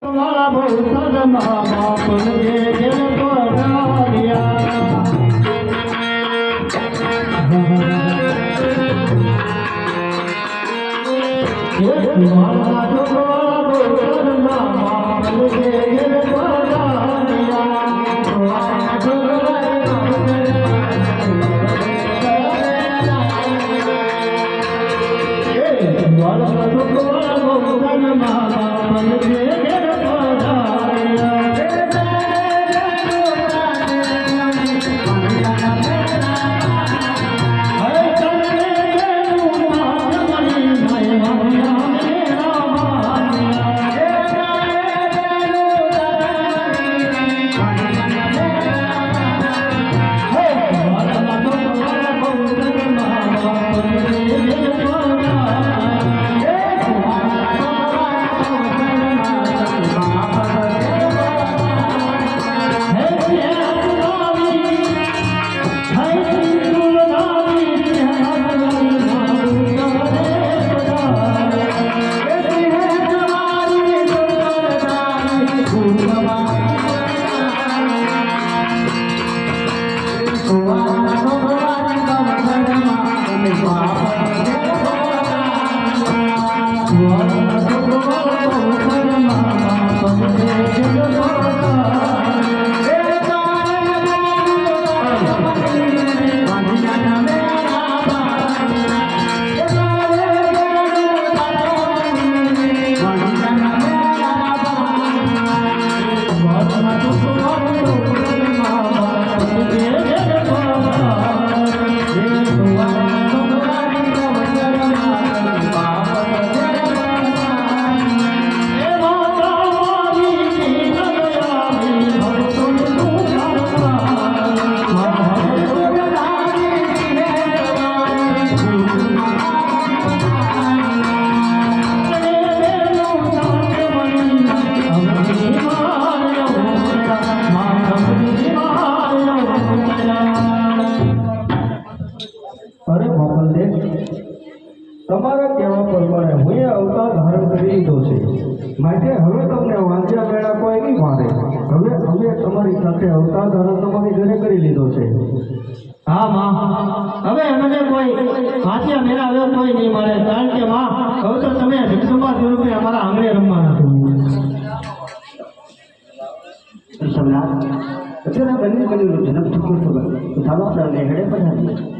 મારા બહુ સદમા બાપને જેલ પધાર્યા મારા છોકરા બહુ સદમા બાપને જેલ તમારા કહેવા પ્રમાણે હું અવતાર ધારણ કરી લીધો છે, માટે હવે તમને વાંચ્યા મેળા કોઈ નહીં મારે. હવે અમે તમારી સાથે અવતાર ધારણ તમારી ઘરે કરી લીધો છે. હા માં, હવે અમને કોઈ વાંચ્યા મેળા હવે કોઈ નહીં મળે, કારણ કે માં હવે તો તમે જગદંબા સ્વરૂપે અમારા આંગણે રમવાના છો. સમ્રાટ અત્યારે બંને બન્યું જન્મ થતો ખબર ચાલો આપણે હેડે પધારીએ.